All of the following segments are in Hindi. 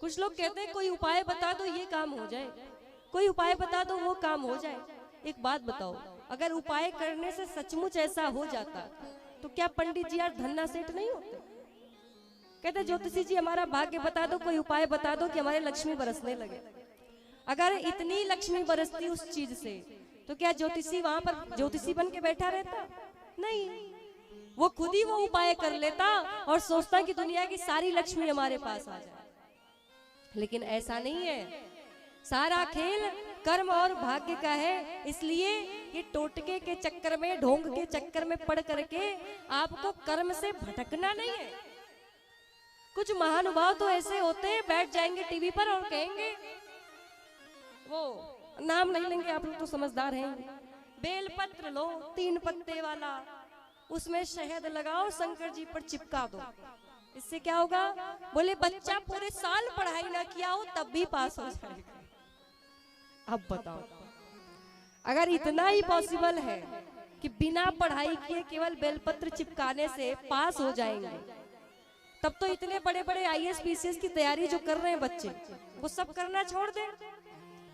कुछ लोग कहते हैं कोई उपाय बता दो ये काम हो जाए, कोई उपाय बता दो वो काम हो जाए। एक बात बताओ, अगर उपाय करने से सचमुच ऐसा हो जाता तो क्या पंडित जी यार धन्ना सेठ नहीं होते? कहते ज्योतिषी जी हमारा भाग्य बता दो, कोई उपाय बता दो कि हमारे लक्ष्मी बरसने लगे। अगर इतनी लक्ष्मी बरसती उस चीज से तो क्या ज्योतिषी वहां पर ज्योतिषी बन के बैठा रहता? नहीं, वो खुद ही वो उपाय कर लेता और सोचता कि दुनिया की सारी लक्ष्मी हमारे पास आ जाए। लेकिन ऐसा नहीं है, सारा खेल कर्म और भाग्य का है। इसलिए ये टोटके के चक्कर में, ढोंग के चक्कर में पड़ करके आपको कर्म से भटकना नहीं है। कुछ महानुभाव तो ऐसे होते हैं, बैठ जाएंगे टीवी पर और कहेंगे, वो नाम नहीं लेंगे, आप लोग तो समझदार हैं, बेलपत्र लो 3 पत्ते वाला, उसमें शहद लगाओ, शंकर जी पर चिपका दो, इससे क्या होगा? बोले बच्चा पूरे साल पढ़ाई ना किया हो तब भी पास हो जाएगा। अब बताओ, अगर इतना ही पॉसिबल है कि बिना पढ़ाई किए केवल बेलपत्र चिपकाने से पास हो जाएंगे, तब तो इतने बड़े बड़े IAS PCS की तैयारी जो कर रहे हैं बच्चे, वो सब करना छोड़ दें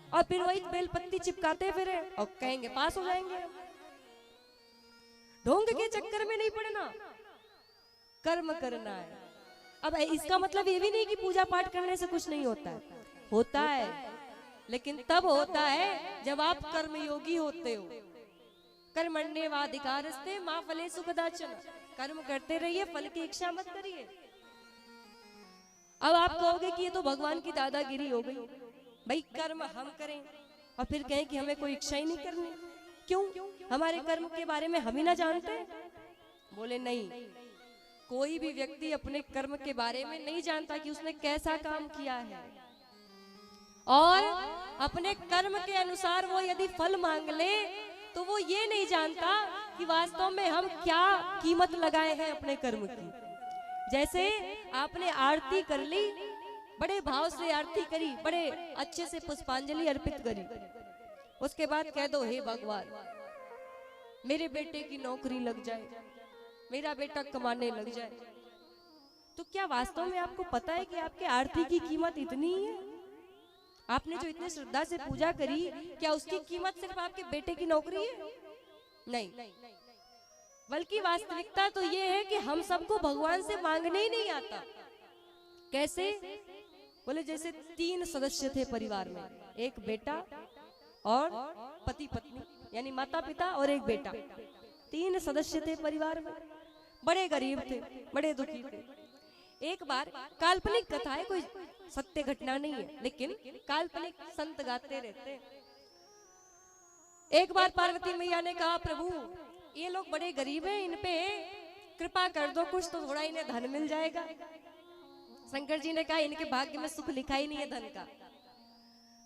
और फिर वही बेलपत्ती चिपकाते फिरे और कहेंगे पास हो जाएंगे। ढोंग के चक्कर में नहीं पड़ना, कर्म करना है। अब इसका मतलब ये भी नहीं कि पूजा पाठ करने से कुछ नहीं होता है, होता है, लेकिन तब होता है जब आप कर्मयोगी होते हो। कर्मण्येवाधिकारस्ते मा फलेषु कदाचन, कर्म करते रहिए, फल की इच्छा मत करिए। अब आप कहोगे कि ये तो भगवान की दादागिरी हो गई, भाई कर्म हम करें और फिर कहें कि हमें कोई इच्छा ही नहीं करनी। क्यों? हमारे कर्म के बारे में हम ही ना जानते? बोले नहीं, कोई भी व्यक्ति अपने कर्म के बारे में नहीं जानता कि उसने कैसा काम किया है, और अपने कर्म के अनुसार वो यदि फल मांग ले तो वो ये नहीं जानता कि वास्तव में हम क्या कीमत लगाए हैं अपने कर्म की। जैसे आपने आरती कर ली, बड़े भाव से आरती करी, बड़े अच्छे से पुष्पांजलि अर्पित करी, उसके बाद कह दो हे भगवान मेरे बेटे की नौकरी लग जाए, मेरा बेटा कमाने लग जाए, तो क्या वास्तव में आपको पता है कि आपके आरती की कीमत इतनी ही है? आपने जो इतने श्रद्धा से पूजा करी, क्या उसकी कीमत सिर्फ आपके बेटे की नौकरी है? नहीं, बल्कि वास्तविकता तो ये है कि हम सबको भगवान से मांगने ही नहीं आता। कैसे? बोले जैसे 3 सदस्य थे परिवार में, एक बेटा और पति पत्नी, यानी माता पिता और एक बेटा, 3 सदस्य थे परिवार में, बड़े गरीब थे, बड़े दुखी थे। एक बार, काल्पनिक कथा है, कोई सत्य घटना नहीं है, लेकिन काल्पनिक संत गाते रहते। एक बार पार्वती मैया ने कहा प्रभु ये लोग बड़े गरीब हैं, इन पे कृपा कर दो, कुछ तो थोड़ा इन्हें धन मिल जाएगा। शंकर जी ने कहा इनके भाग्य में सुख लिखा ही नहीं है धन का।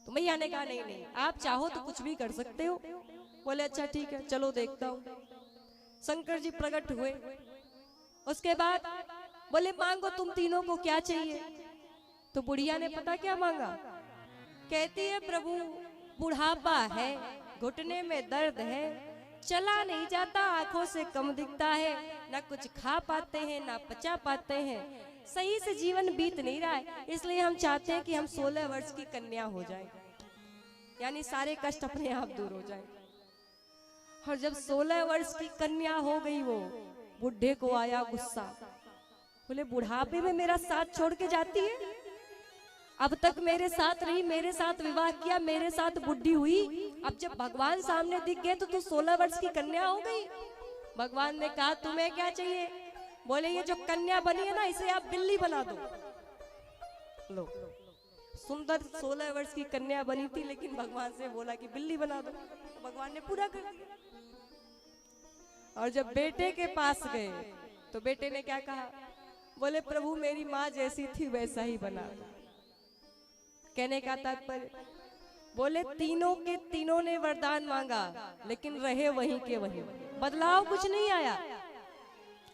तो मैया ने कहा नहीं नहीं, आप चाहो तो कुछ भी कर सकते हो। बोले अच्छा ठीक है, चलो देखता हूँ। शंकर जी प्रकट हुए, उसके बाद बोले मांगो तुम तीनों को क्या चाहिए। तो बुढ़िया ने पता क्या मांगा, कहती है प्रभु बुढ़ापा है, घुटने में दर्द है, चला नहीं जाता, आंखों से कम दिखता है, ना कुछ खा पाते हैं ना पचा पाते हैं, सही से जीवन बीत नहीं रहा है, इसलिए हम चाहते हैं कि हम 16 वर्ष की कन्या हो जाए, यानी सारे कष्ट अपने आप दूर हो जाए। और जब 16 वर्ष की कन्या हो गई, वो बुढ़े को आया गुस्सा, बोले बुढ़ापे में मेरा साथ छोड़ के जाती है, अब तक मेरे साथ रही, मेरे साथ विवाह किया, मेरे साथ बुढ़ी हुई, अब जब भगवान सामने दिख गए तो तू 16 वर्ष की कन्या हो गई। भगवान ने कहा तुम्हें क्या चाहिए। बोले ये जो कन्या बनी है ना, इसे आप बिल्ली बना दो। लो, सुंदर 16 वर्ष की कन्या बनी थी, लेकिन भगवान से बोला कि बिल्ली बना दो, तो भगवान ने पूरा कर दिया। और जब बेटे के पास गए तो बेटे ने क्या कहा, बोले प्रभु मेरी माँ जैसी थी वैसा ही बना दो। कहने का तात्पर्य, बोले तीनों के तीनों ने वरदान मांगा, लेकिन रहे वहीं के वहीं, बदलाव कुछ नहीं आया।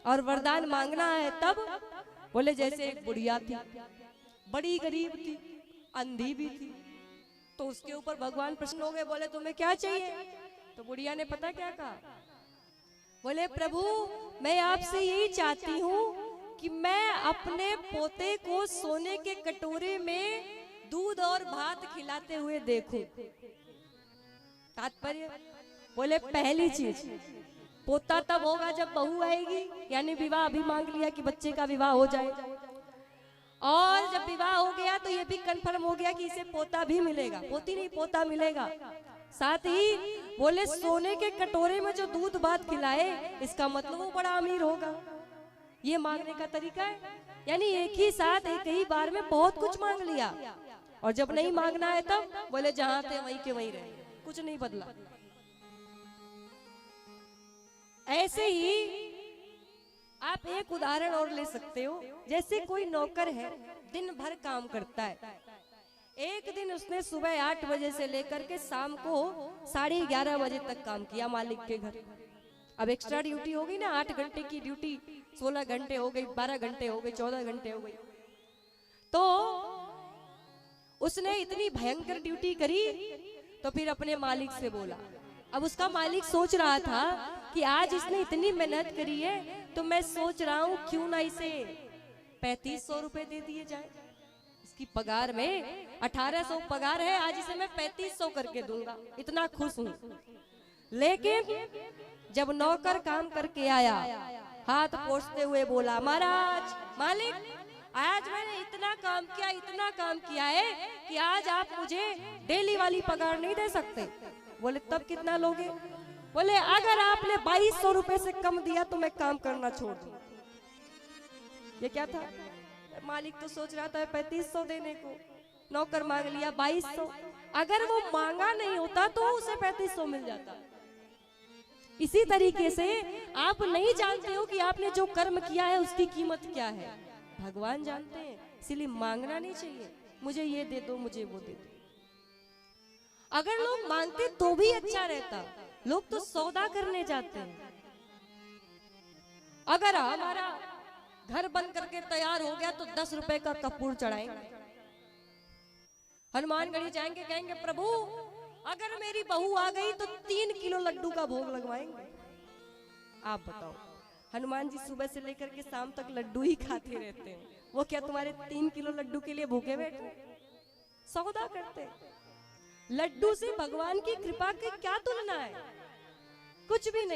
और वरदान मांगना है तब, बोले जैसे एक बुढ़िया थी, बड़ी गरीब थी, अंधी भी थी, तो उसके ऊपर भगवान प्रश्न हो गए, बोले तुम्हें क्या चाहिए। तो बुढ़िया ने पता क्या कहा, बोले प्रभु मैं आपसे यही चाहती हूँ कि मैं अपने पोते को सोने के कटोरे में दूध और भात खिलाते हुए देखूं। तात्पर्य बोले पहली चीज, पोता तब होगा जब बहू आएगी, यानी विवाह अभी मांग लिया कि बच्चे का विवाह हो जाए, और जब विवाह हो गया तो ये भी कंफर्म हो गया कि इसे पोता भी मिलेगा, पोती नहीं पोता मिलेगा। साथ ही बोले सोने के कटोरे में जो दूध भात खिलाए, इसका मतलब वो बड़ा अमीर होगा। ये मांगने का तरीका है, यानी एक ही साथ एक ही बार में बहुत कुछ मांग लिया, और जब नहीं मांगना है तब बोले जहां थे वहीं के वहीं रहे, कुछ नहीं बदला। ऐसे ही आप एक उदाहरण और ले सकते हो। जैसे कोई नौकर है, दिन भर काम करता है, एक दिन उसने सुबह 8 बजे से लेकर के शाम को 11:30 बजे तक काम किया मालिक के घर। अब एक्स्ट्रा ड्यूटी होगी ना, 8 घंटे की ड्यूटी 16 घंटे हो गई, 12 घंटे हो गई, 14 घंटे हो गई। तो उसने इतनी भयंकर ड्यूटी करी, तो फिर अपने मालिक से बोला। अब उसका मालिक सोच रहा था कि आज इसने इतनी मेहनत करी है, तो मैं सोच रहा हूं क्यों ना इसे 3500 रुपए दे दिए जाए। इसकी पगार में 1800 पगार है, आज इसे मैं 3500 करके दूंगा, इतना खुश हूं। लेकिन जब नौकर काम करके आया, हाथ पोंछते हुए बोला, महाराज मालिक, आज मैंने इतना काम किया है कि आज आप मुझे डेली वाली पगार नहीं दे सकते। बोले तब कितना लोगे? बोले अगर आपने 2200 रुपए से कम दिया तो मैं काम करना छोड़ दूं। ये क्या था? मालिक तो सोच रहा था 3500 देने को, नौकर मांग लिया 2200। अगर वो मांगा नहीं होता तो उसे 3500 मिल जाता। इसी तरीके से आप नहीं जानते हो कि आपने जो कर्म किया है उसकी कीमत क्या है, भगवान जानते हैं। इसलिए मांगना नहीं चाहिए, मुझे ये दे दो, मुझे वो दे दो। अगर लोग मांगते तो भी अच्छा रहता, लोग तो सौदा करने जाते हैं। अगर हमारा घर बन करके तैयार हो गया तो 10 रुपए का कपूर चढ़ाएंगे, हनुमानगढ़ी जाएंगे, कहेंगे प्रभु अगर मेरी बहू आ गई तो 3 किलो लड्डू का भोग लगवाएंगे। आप बताओ, हनुमान जी सुबह से लेकर के शाम तक लड्डू ही खाते रहते हैं, वो क्या तुम्हारे 3 किलो लड्डू के लिए भूखे बैठे? सौदा करते। लड्डू से भगवान की कृपा की क्या तुलना है? कुछ भी नहीं।